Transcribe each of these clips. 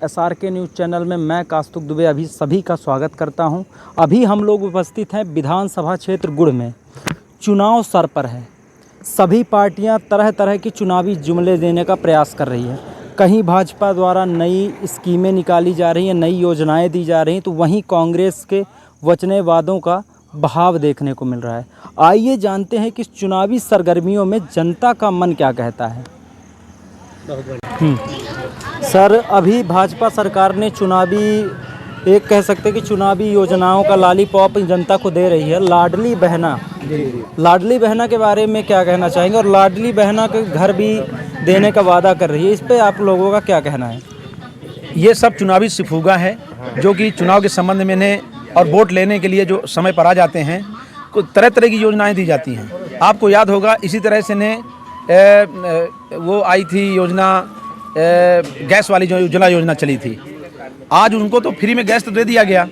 SRK news channel में मैं कास्तुक दुबे अभी सभी का स्वागत करता हूं। अभी हम लोग उपस्थित हैं विधानसभा क्षेत्र गुड़ में। चुनाव सर पर है। सभी पार्टियां तरह तरह की चुनावी जुमले देने का प्रयास कर रही है। कहीं भाजपा द्वारा नई स्कीमें निकाली जा रही हैं, नई योजनाएं दी जा रही हैं, तो वहीं कांग्रेस के वचने वादों का बहाव देखने को मिल रहा है। आइए जानते हैं कि चुनावी सरगर्मियों में जनता का मन क्या कहता है। सर, अभी भाजपा सरकार ने एक कह सकते हैं कि चुनावी योजनाओं का लॉलीपॉप जनता को दे रही है। लाडली बहना के बारे में क्या कहना चाहेंगे, और लाडली बहना के घर भी देने का वादा कर रही है, इस पे आप लोगों का क्या कहना है? ये सब चुनावी सिफूगा है जो कि चुनाव के संबंध में ने और वोट लेने के लिए जो समय पर आ जाते हैं, तरह तरह की योजनाएं दी जाती हैं। आपको याद होगा इसी तरह से ने वो आई थी योजना, गैस वाली जो उज्ज्वला योजना चली थी। आज उनको तो फ्री में गैस तो दे दिया गया,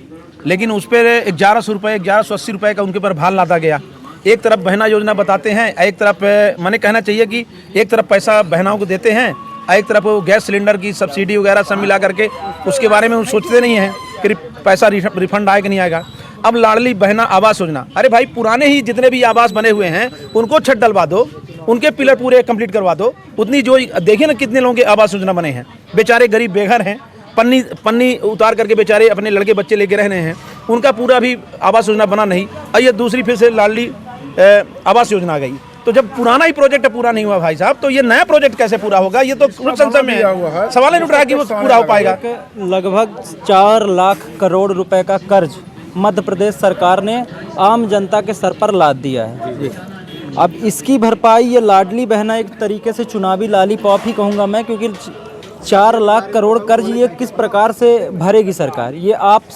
लेकिन उस पर 1180 रुपये का उनके ऊपर भार लादा गया। एक तरफ बहना योजना बताते हैं, एक तरफ मैंने कहना चाहिए कि एक तरफ पैसा बहनाओं को देते हैं, एक तरफ वो गैस सिलेंडर की सब्सिडी वगैरह सब मिला करके उसके बारे में वो सोचते नहीं हैं कि पैसा रिफंड आएगा नहीं आएगा। अब लाडली बहना आवास योजना, अरे भाई पुराने ही जितने भी आवास बने हुए हैं उनको छत डलवा दो, उनके पिलर पूरे कंप्लीट करवा दो। उतनी जो देखिए ना कितने लोगों के आवास योजना बने हैं। बेचारे गरीब बेघर हैं, पन्नी उतार करके बेचारे अपने लड़के बच्चे लेके रहने हैं, उनका पूरा भी आवास योजना बना नहीं। और ये दूसरी फिर से लाडली आवास योजना आ गई। तो जब पुराना ही प्रोजेक्ट पूरा नहीं हुआ भाई साहब, तो ये नया प्रोजेक्ट कैसे पूरा होगा? ये तो संसद में सवाल ही उठ रहा है कि वो पूरा हो पाएगा। लगभग 4 लाख करोड़ रुपए का कर्ज मध्य प्रदेश सरकार ने आम जनता के सर पर लाद दिया है। अब इसकी भरपाई ये लाडली बहना एक तरीके से चुनावी लॉलीपॉप ही कहूँगा मैं, क्योंकि 4 लाख करोड़ कर्ज ये किस प्रकार से भरेगी सरकार? ये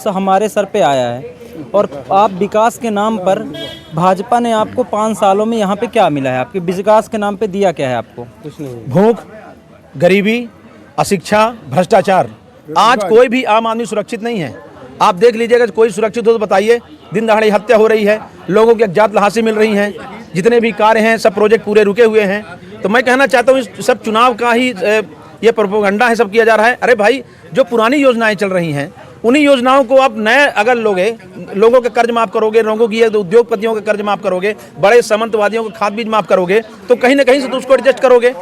हमारे सर पे आया है, और आप विकास के नाम पर भाजपा ने आपको 5 सालों में यहाँ पे क्या मिला है? आपके विकास के नाम पे दिया क्या है आपको? कुछ नहीं। भूख, गरीबी, अशिक्षा, भ्रष्टाचार। आज कोई भी आम आदमी सुरक्षित नहीं है। आप देख लीजिएगा, कोई सुरक्षित हो तो बताइए। दिन दहाड़े हत्या हो रही है, लोगों की अज्ञात लाशें मिल रही हैं, जितने भी कार्य हैं सब प्रोजेक्ट पूरे रुके हुए हैं। तो मैं कहना चाहता हूँ इस सब चुनाव का ही ये प्रोपेगेंडा है, सब किया जा रहा है। अरे भाई, जो पुरानी योजनाएं चल रही हैं उन्हीं योजनाओं को आप नए अगर लोगों के कर्ज माफ करोगे, लोगों की उद्योगपतियों के कर्ज माफ करोगे, बड़े सामंतवादियों के खाद बीज माफ करोगे, तो कहीं ना कहीं से तो उसको एडजस्ट करोगे।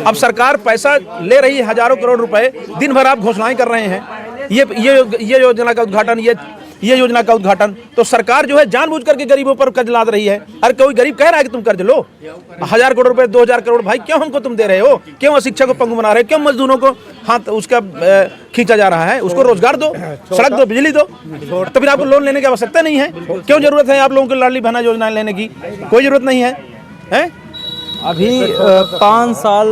अब सरकार पैसा ले रही है, हजारों करोड़ रुपए, दिन भर आप घोषणाएं कर रहे हैं। ये योजना का उद्घाटन, ये योजना का उद्घाटन, तो सरकार जो है जानबूझ करके गरीबों पर कर्ज लाद रही है। अरे कोई गरीब कह रहा है कि तुम कर्ज लो 1000 करोड़ रुपए, 2000 करोड़, भाई क्यों हमको तुम दे रहे हो? क्यों अशिक्षा को पंगु बना रहे हो? क्यों मजदूरों को हाथ उसका खींचा जा रहा है? उसको रोजगार दो, सड़क दो, बिजली दो, तो फिर आपको लोन लेने की आवश्यकता नहीं है। क्यों जरूरत है आप लोगों को लाडली बहना योजना लेने की? कोई जरूरत नहीं है। अभी 5 साल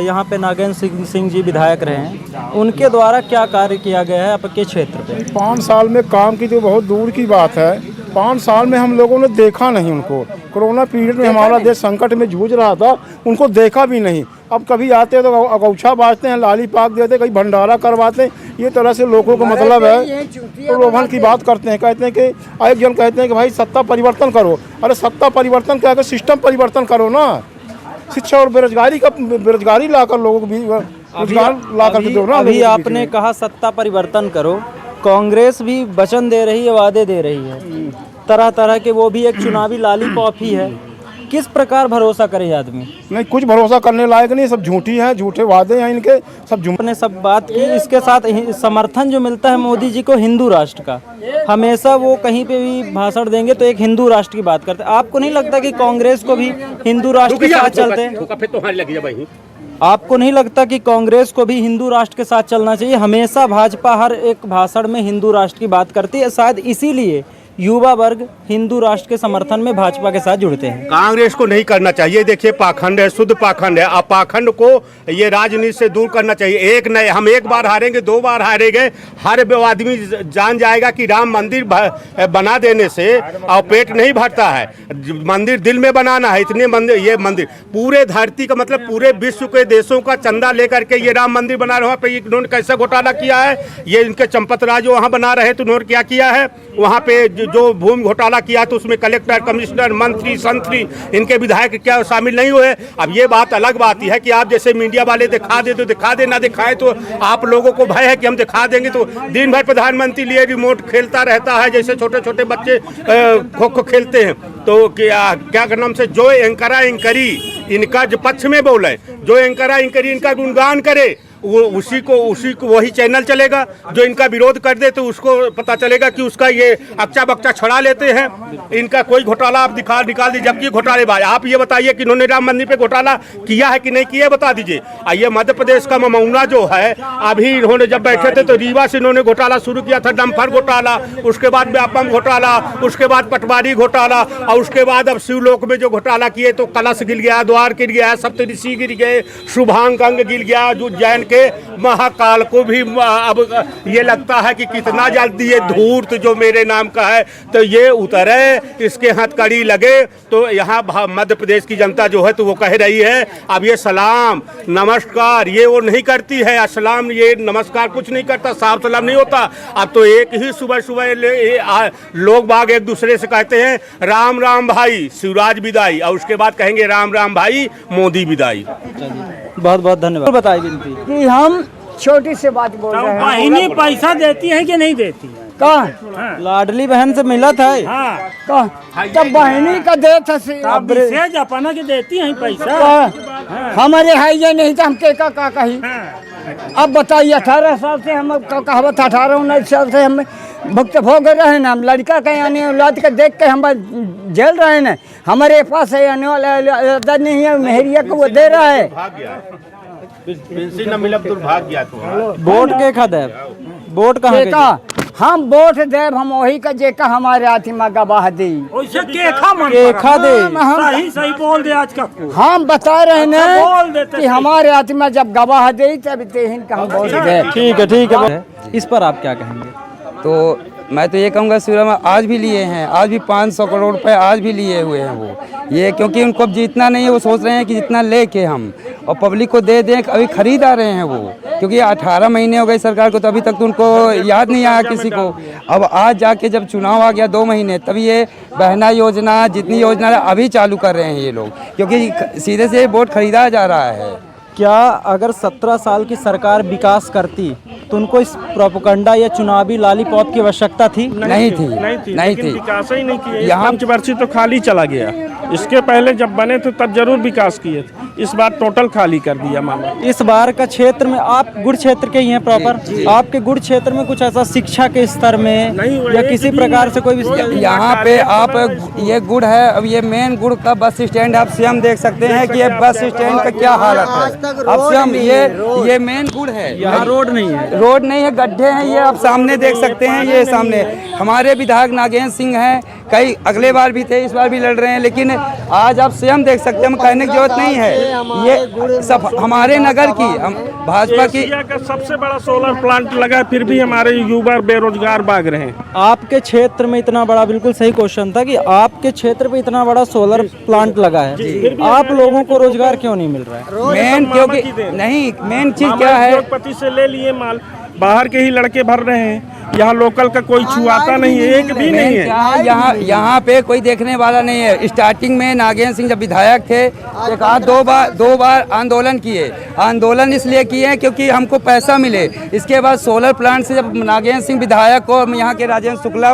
यहाँ पे नागेंद्र सिंह जी विधायक रहे हैं, उनके द्वारा क्या कार्य किया गया है आपके क्षेत्र पे? 5 साल में काम की तो बहुत दूर की बात है। 5 साल में हम लोगों ने देखा नहीं उनको। कोरोना पीरियड में हमारा देश संकट में जूझ रहा था, उनको देखा भी नहीं। अब कभी आते हैं तो अगौछा बाजते हैं, लाली पाक देते, कहीं भंडारा करवाते हैं। ये तरह से लोगों को मतलब है प्रलोभन की बात करते हैं। कहते हैं कि एक जन कहते हैं कि भाई सत्ता परिवर्तन करो। अरे सत्ता परिवर्तन क्या, सिस्टम परिवर्तन करो ना। शिक्षा और बेरोजगारी लाकर लोगों को भी रोजगार ला कर दो ना। अभी आपने कहा सत्ता परिवर्तन करो, कांग्रेस भी वचन दे रही है, वादे दे रही है तरह तरह के, वो भी एक चुनावी लॉलीपॉप ही है। किस प्रकार भरोसा करे आदमी? नहीं, कुछ भरोसा करने लायक नहीं, सब झूठी हैं, झूठे वादे हैं इनके, सब ने सब बात की। इसके साथ समर्थन जो मिलता है मोदी जी को हिंदू राष्ट्र का, हमेशा वो कहीं पे भी भाषण देंगे तो एक हिंदू राष्ट्र की बात करते हैं। आपको नहीं लगता कि कांग्रेस को भी हिंदू राष्ट्र के साथ चलते हैं? आपको नहीं लगता कि कांग्रेस को भी हिंदू राष्ट्र के साथ चलना चाहिए? हमेशा भाजपा हर एक भाषण में हिंदू राष्ट्र की बात करती है, शायद इसीलिए युवा वर्ग हिंदू राष्ट्र के समर्थन में भाजपा के साथ जुड़ते हैं। कांग्रेस को नहीं करना चाहिए। देखिए, पाखंड है, शुद्ध पाखंड है। अब पाखंड को ये राजनीति से दूर करना चाहिए। एक नहीं, हम एक बार हारेंगे, 2 बार हारेंगे, हर आदमी जान जाएगा कि राम मंदिर बना देने से और पेट नहीं भरता है। मंदिर दिल में बनाना है। इतने मंदिर, ये मंदिर पूरे धरती का मतलब पूरे विश्व के देशों का चंदा लेकर के ये राम मंदिर बना रहा है। इन्होंने कैसा घोटाला किया है? ये इनके चंपत राज वहाँ बना रहे तो उन्होंने क्या किया है? वहाँ पे जो भूमि घोटाला किया तो उसमें कलेक्टर, कमिश्नर, मंत्री, संतरी, इनके विधायक क्या शामिल नहीं हुए? अब ये बात अलग बात है कि आप जैसे मीडिया वाले दिखा दे तो दिखा दे, ना दिखाए तो आप लोगों को भय है कि हम दिखा देंगे तो दिन भर प्रधानमंत्री लिए रिमोट खेलता रहता है, जैसे छोटे छोटे बच्चे खो खो खेलते हैं। तो क्या नाम से जो एंकरा एंकरी इनका जो पक्ष में बोले, जो एंकरा एंकरी इनका गुणगान करे, वो उसी को वही चैनल चलेगा। जो इनका विरोध कर दे तो उसको पता चलेगा कि उसका ये अक्चा बक्चा छुड़ा लेते हैं। इनका कोई घोटाला आप निकाल दीजिए, जबकि घोटालेबाज। आप ये बताइए कि इन्होंने राम मंदिर पे घोटाला किया है कि नहीं किया, बता दीजिए। ये मध्य प्रदेश का ममौना जो है, अभी इन्होंने जब बैठे थे तो रीवा से इन्होंने घोटाला शुरू किया था, डम्फर घोटाला, उसके बाद व्यापम घोटाला, उसके बाद पटवारी घोटाला, और उसके बाद अब शिवलोक में जो घोटाला किए तो कलश गिर गया, द्वार गिर गया, सप्तऋषि गिर गए, शुभांग अंग गिर गया, जो जैन के महाकाल को भी अब ये लगता है कि कितना जल्दी ये धूर्त जो मेरे नाम का है तो ये उतरे, इसके हथकड़ी लगे। तो यहाँ मध्य प्रदेश की जनता जो है तो वो कह रही है अब ये सलाम नमस्कार ये वो नहीं करती है, असलाम ये नमस्कार कुछ नहीं करता, साफ सलाम नहीं होता। अब तो एक ही सुबह सुबह लोग बाग एक दूसरे से कहते हैं राम राम भाई शिवराज विदाई, और उसके बाद कहेंगे राम राम भाई मोदी विदाई। बहुत बहुत धन्यवाद। बताइए विनती कि हम छोटी से बात बोल रहे हैं। बहनी पैसा देती है कि नहीं देती है? कहाँ लाडली बहन से मिला था। हाँ, तब बहनी का दे था अब विशेष अपना के देती है पैसा। हमारे है ये नहीं तो हम के का कही। अब बताइए 18 साल से हम कहावत 18-19 साल से हम भुक्त भोग रहे हैं। हम लड़का के आने औलाद के देख के हम झेल रहे हैं। हमारे पास है आने वाला नहीं है, मेहरिया को वो दे रहा है। पेंशन न मिला दुर्भाग्य तो वोट के खदेब, वोट कहाँ के? हम वोट देव हम वही का जेका हमारे आत्मा गवाह दी। वैसे केखा मन केखा दे। सही सही बोल दे आज का को। हम बता रहे बोल हैं देते कि हमारे आत्मा जब गवाह दे तब तेहन का हम बोल दे। ठीक है। इस पर आप क्या कहेंगे? तो मैं तो ये कहूँगा शिवराज में आज भी लिए हैं, आज भी 500 करोड़ रुपए आज भी लिए हुए हैं वो ये, क्योंकि उनको अब जीतना नहीं है। वो सोच रहे हैं कि जितना लेके हम और पब्लिक को दे दें, अभी खरीद आ रहे हैं वो, क्योंकि 18 महीने हो गए सरकार को तो अभी तक तो उनको याद नहीं आया किसी को। अब आज जाके जब चुनाव आ गया 2 महीने तभी ये बहना योजना जितनी योजना है अभी चालू कर रहे हैं ये लोग, क्योंकि सीधे से वोट खरीदा जा रहा है। क्या अगर 17 साल की सरकार विकास करती तो उनको इस प्रोपेगेंडा या चुनावी लॉलीपॉप की आवश्यकता थी? नहीं थी। विकास ही नहीं किया। यहाँ पंचवर्षीय तो खाली चला गया। इसके पहले जब बने थे तब जरूर विकास किए थे, इस बार टोटल खाली कर दिया मामा। इस बार का क्षेत्र में आप गुड़ क्षेत्र के ही हैं प्रॉपर, आपके गुड़ क्षेत्र में कुछ ऐसा शिक्षा के स्तर में या किसी प्रकार से कोई यहाँ पे आप ये गुड़ है, अब ये मेन गुड़ का बस स्टैंड आप स्वयं देख सकते हैं कि ये बस स्टैंड का क्या हालत है। अब स्वयं ये मेन गुड़ है, यहाँ रोड नहीं है, गड्ढे हैं, ये आप सामने देख सकते हैं। ये सामने हमारे विधायक नागेंद्र सिंह हैं, कई अगले बार भी थे, इस बार भी लड़ रहे हैं, लेकिन आज आप स्वयं देख सकते हैं, हम कहने की जरूरत नहीं है। ये सब हमारे नगर की भाजपा की एशिया का सबसे बड़ा सोलर प्लांट लगा, फिर भी हमारे युवा बेरोजगार भाग रहे हैं। आपके क्षेत्र में इतना बड़ा, बिल्कुल सही क्वेश्चन था कि आपके क्षेत्र में इतना बड़ा सोलर प्लांट लगा है, आप लोगों को रोजगार क्यों नहीं मिल रहा है? मेन क्योंकि नहीं, मेन चीज क्या है, उद्योगपति से ले लिए माल, बाहर के ही लड़के भर रहे हैं, यहाँ लोकल का कोई छुआता नहीं है, एक भी नहीं है। यहाँ पे कोई देखने वाला नहीं है। स्टार्टिंग में नागेंद्र सिंह जब विधायक थे एक आध दो बार आंदोलन किए। आंदोलन इसलिए किए क्योंकि हमको पैसा मिले। इसके बाद सोलर प्लांट से जब नागेंद्र सिंह विधायक को यहाँ के राजेंद्र शुक्ला